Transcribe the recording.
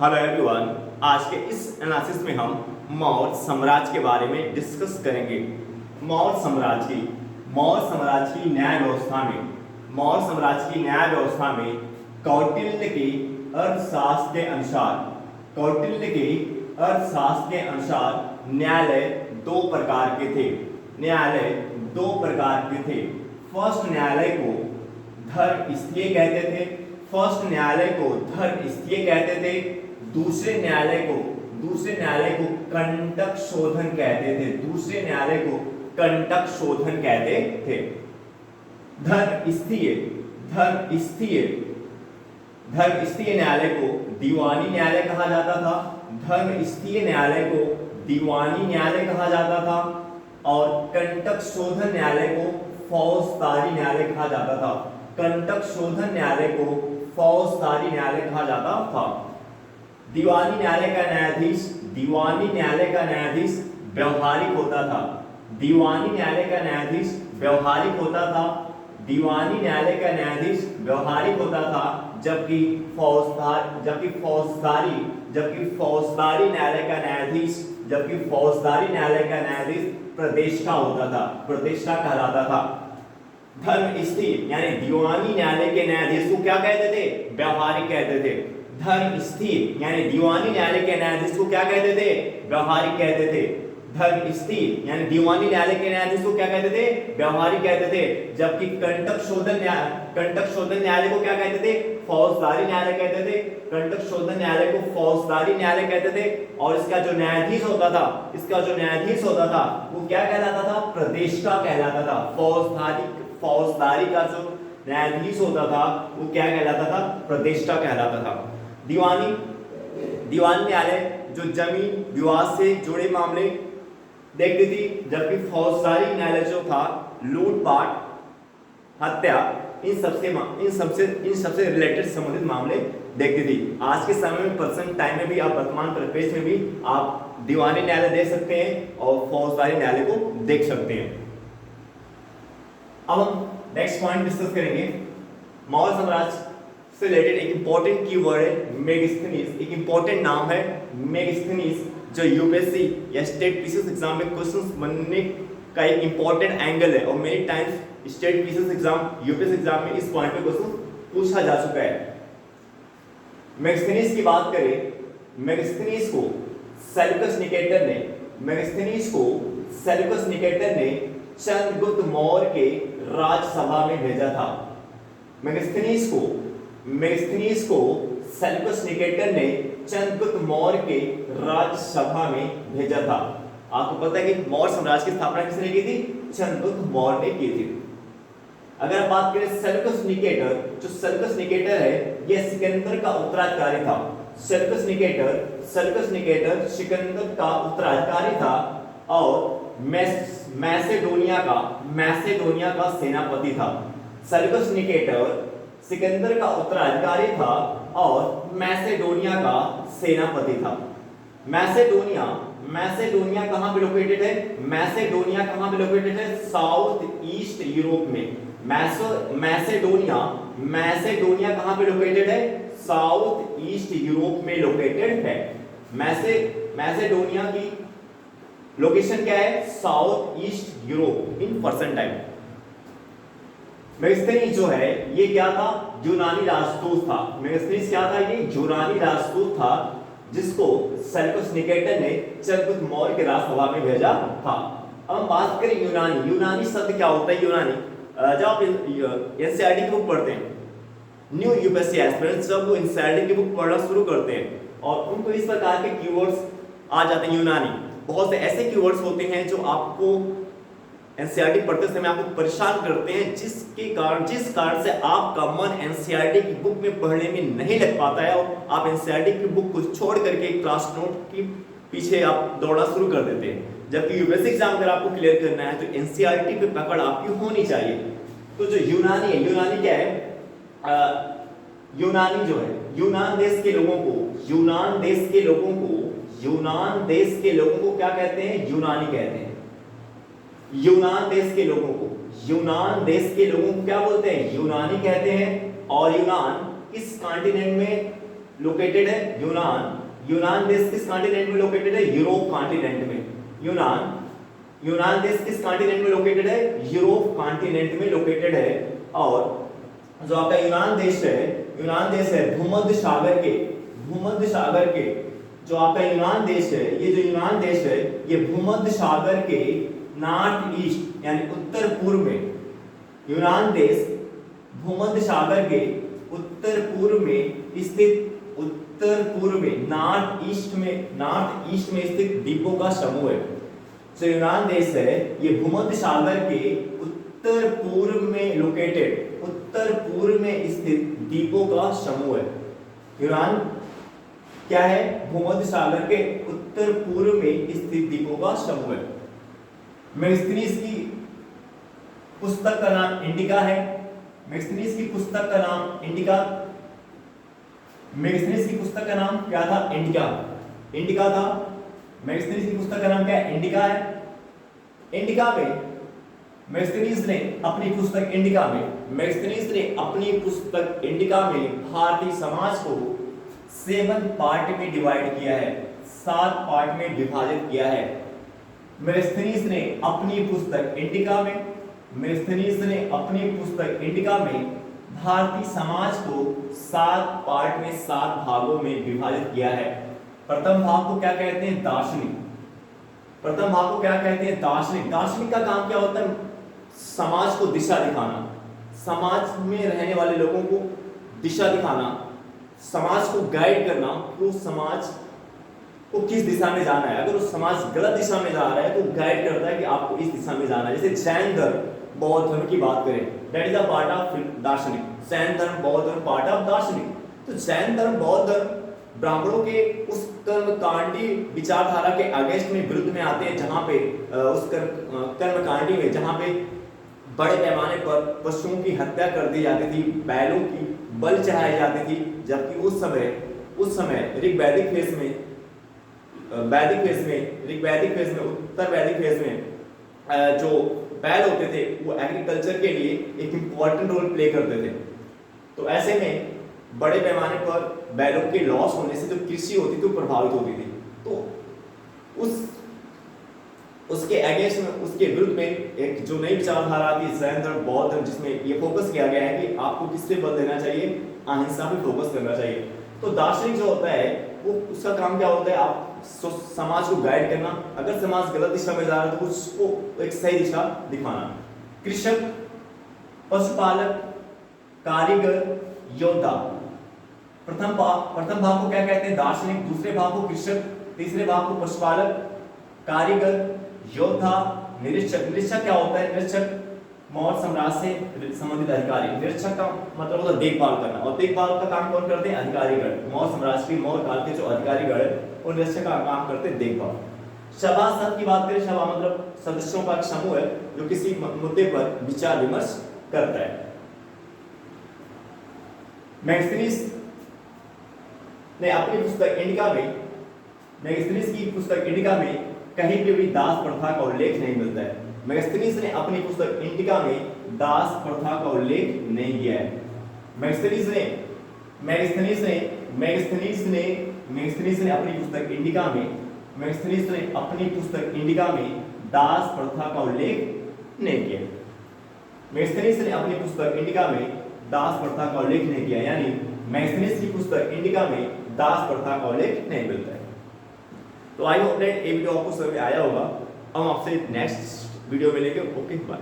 Hello everyone, आज के इस एनालिसिस में हम मौर्य साम्राज्य के बारे में डिस्कस करेंगे। मौर्य साम्राज्य की न्याय व्यवस्था में कौटिल्य के अर्थशास्त्र के अनुसार न्यायालय दो प्रकार के थे। फर्स्ट न्यायालय को धर्मस्थीय कहते थे। दूसरे न्यायालय को कंटक शोधन कहते थे। धर्मस्थीय न्यायालय को दीवानी न्यायालय कहा जाता था। और कंटक शोधन न्यायालय को फौजदारी न्यायालय कहा जाता था। दीवानी न्यायालय का न्यायाधीश व्यवहारिक होता था। जबकि फौजदारी न्यायालय का न्यायाधीश प्रतिष्ठा कहलाता था। धर्मस्थीय यानी दीवानी न्यायालय के न्यायाधीश को क्या कहते थे? व्यवहारिक कहते थे। धर्मस्थीय यानी दीवानी न्यायालय के न्यायाधीश को क्या कहते थे? व्यवहारिक कहते थे। धर्मस्थीय यानी दीवानी न्यायालय के न्यायाधीश को क्या कहते थे? व्यवहारिक कहते थे। जबकि कंटक शोधन न्यायालय को क्या कहते थे? फौजदारी न्यायालय कहते थे। कंटक शोधन न्यायालय को फौजदारी न्यायालय कहते थे। और इसका जो न्यायाधीश होता था वो क्या कहलाता था? प्रतिष्ठा कहलाता था। फौजदारी का जो न्यायाधीश होता था वो क्या कहलाता था? प्रतिष्ठा कहलाता था। दीवानी न्यायालय जो जमीन विवाद से जुड़े मामले देखती थी, जबकि फौजदारी न्यायालय जो था लूटपाट, हत्या, इन सबसे रिलेटेड संबंधित मामले देखती थी। आज के समय में प्रेजेंट टाइम में भी वर्तमान परिप्रेक्ष्य में भी आप दीवानी न्यायालय देख सकते हैं और फौजदारी न्यायालय को देख सकते हैं। अब हम नेक्स्ट पॉइंट डिस्कस करेंगे। मौर्य साम्राज्य से रिलेटेड एक इंपॉर्टेंट कीवर्ड है मेगास्थनीज। एक इंपॉर्टेंट नाम है मेगास्थनीज, जो यूपीएससी या स्टेट पीसीएस एग्जाम में क्वेश्चंस बनने का एक इंपॉर्टेंट एंगल है। और many times state PCS exam, UPSC exam में इस पॉइंट पे क्वेश्चन पूछा जा चुका है। मेगास्थनीज की बात करें, मेगास्थनीज को सेल्यूकस निकेटर ने चंद्रगुप्त मौर्य के राजसभा में भेजा था। मेगास्थनीज को सेल्यूकस निकेटर ने चंद्रगुप्त मौर्य के राजसभा में भेजा था। आपको पता है कि मौर्य साम्राज्य की स्थापना किसने की थी? चंद्रगुप्त मौर्य ने की थी। अगर आप बात करें सेल्यूकस निकेटर है, यह सिकंदर का उत्तराधिकारी था। सेल्यूकस निकेटर सिकंदर का उत्तराधिकारी था और मैसेडोनिया का सेनापति था। सेल्यूकस निकेटर सिकंदर का उत्तराधिकारी था और मैसेडोनिया का सेनापति था। मैसेडोनिया कहां पे लोकेटेड है? साउथ ईस्ट यूरोप में। मैसेडोनिया कहां पे लोकेटेड है? साउथ ईस्ट यूरोप में लोकेटेड है। मैसेडोनिया की लोकेशन क्या है? South east Europe in person time. Megasthenes जो है ये क्या था? यूनानी राजदूत था। मेगास्थनीज क्या था? ये यूनानी राजदूत था जिसको सेल्यूकस निकेटर ने चंद्रगुप्त मौर्य के राजसभा में भेजा था। अब हम बात करें यूनानी शब्द क्या होता है? यूनानी जब आप एनसीईआरटी की बुक पढ़ते हैं, न्यू यूपीएससी एस्पिरेंट्स जब वो एनसीईआरटी की बुक पढ़ना शुरू करते हैं और उनको इस प्रकार के कीवर्ड्स आ जाते हैं। यूनानी बहुत से ऐसे कीवर्ड्स होते हैं जो आपको एनसीईआरटी पढ़ते समय आपको परेशान करते हैं, जिस कारण से आपका मन एनसीईआरटी की बुक में पढ़ने में नहीं लग पाता है और आप एनसीईआरटी की बुक को छोड़ करके क्लास नोट के पीछे आप दौड़ना शुरू कर देते हैं। जबकि यूपीएससी एग्जाम अगर आपको क्लियर करना है तो एनसीईआरटी पे पकड़ आपकी होनी चाहिए। तो जो यूनानी है, यूनानी क्या है? यूनानी जो है यूनान देश के लोगों को क्या कहते हैं? यूनानी कहते हैं। यूनान देश के लोगों को क्या बोलते हैं? यूनानी कहते हैं। और यूनान किस कॉन्टिनेंट में लोकेटेड है यूनान। यूनान देश किस कॉन्टिनेंट में लोकेटेड है? यूरोप कॉन्टिनेंट में। यूनान देश किस कॉन्टिनेंट में लोकेटेड है? यूरोप कॉन्टिनेंट में लोकेटेड है। और जो आपका यूनान देश है भूमध्य सागर के जो आपका यूनान देश है, ये जो यूनान देश है ये भूमध्य सागर के नॉर्थ ईस्ट यानी उत्तर पूर्व में, यूनान देश भूमध्य सागर के उत्तर पूर्व में स्थित, उत्तर पूर्व में नॉर्थ ईस्ट में स्थित द्वीपों का समूह है। जो यूनान देश है ये भूमध्य सागर के उत्तर पूर्व में लोकेटेड, उत्तर पूर्व में स्थित द्वीपों का समूह है। यूनान क्या है? भूमध्य सागर के उत्तर पूर्व में स्थित द्वीपों का समूह है। मेगास्थनीज की पुस्तक का नाम इंडिका है। मेगास्थनीज की पुस्तक का नाम इंडिका। मेगास्थनीज की पुस्तक का नाम क्या था? इंडिका था। मेगास्थनीज की पुस्तक का नाम क्या है? इंडिका है। इंडिका में मेगास्थनीज ने अपनी पुस्तक इंडिका में भारतीय समाज को 7 पार्ट में डिवाइड किया है, 7 पार्ट में विभाजित किया है। मेगास्थनीज ने अपनी पुस्तक इंडिका में भारतीय समाज को 7 पार्ट में 7 भागों में विभाजित किया है। प्रथम भाग को क्या कहते हैं? दार्शनिक। दार्शनिक का काम क्या होता है? समाज को दिशा दिखाना, समाज में रहने वाले लोगों को दिशा दिखाना, समाज को गाइड करना कि वो समाज को किस दिशा में जाना है। अगर वो समाज गलत दिशा में जा रहा है तो गाइड करता है कि आपको इस दिशा में जाना है। जैसे जैन धर्म, बौद्ध धर्म की बात करें, that is a part of दार्शनिक। जैन धर्म, बौद्ध धर्म पार्ट ऑफ दार्शनिक। तो जैन धर्म, बौद्ध धर्म ब्राह्मणों के उस कर्मकांडी विचारधारा के अगेंस्ट में, विरुद्ध में आते हैं, जहां पे उस कर्मकांडी में जहां पे बड़े पैमाने पर पशुओं की हत्या कर दी जाती थी, बैलों की बलि चढ़ाई जाती थी, जबकि उस समय ऋग वैदिक फेज में, उत्तर वैदिक फेज में जो बैल होते थे वो एग्रीकल्चर के लिए एक इम्पोर्टेंट रोल प्ले करते थे। तो ऐसे में बड़े पैमाने पर बैलों के लॉस होने से जो कृषि होती थी वो प्रभावित होती थी। तो उसके अगेंस्ट में, उसके विरुद्ध में एक जो नई विचारधारा आती है जैन धर्म, बौद्ध धर्म, जिसमें ये फोकस किया गया है कि आपको किस पे बल देना चाहिए? अहिंसा पे फोकस करना चाहिए। तो दार्शनिक जो होता है वो, उसका काम क्या होता है? आप समाज को गाइड करना, अगर समाज गलत दिशा में जा रहा है तो उसको एक सही दिशा दिखाना। कृषक, पशुपालक, कारीगर, योद्धा। प्रथम भाग को क्या कहते हैं? दार्शनिक। दूसरे भाग को कृषक, तीसरे भाग को पशुपालक, कारीगर, योद्धा, निरीक्षक क्या होता है? निरीक्षक मौर्य साम्राज्य से संबंधित अधिकारी। निरीक्षक का मतलब होता है देखभाल करना, और देखभाल का काम कौन करते हैं? अधिकारीगण। मौर्य साम्राज्य के, मौर्य काल के जो अधिकारीगण और निरीक्षक का काम करते हैं देखभाल। सभासद की बात करें, सभा मतलब सदस्यों का एक समूह है जो किसी मुद्दे पर विचार विमर्श करता है। मेगास्थनीज ने अपनी पुस्तक इंडिका में कहीं पे भी दास प्रथा का उल्लेख नहीं मिलता है। मेगास्थनीज ने अपनी पुस्तक इंडिका में दास प्रथा का उल्लेख नहीं किया है। मेगास्थनीज ने अपनी पुस्तक इंडिका में दास प्रथा का उल्लेख नहीं किया। मेगास्थनीज ने अपनी पुस्तक इंडिका में दास प्रथा का उल्लेख नहीं किया, यानी मेगास्थनीज की पुस्तक इंडिका में दास प्रथा का उल्लेख नहीं मिलता है। तो आई होप दैट ये वीडियो आपको समझ में आया होगा। हम आपसे नेक्स्ट वीडियो में लेंगे। Okay, bye.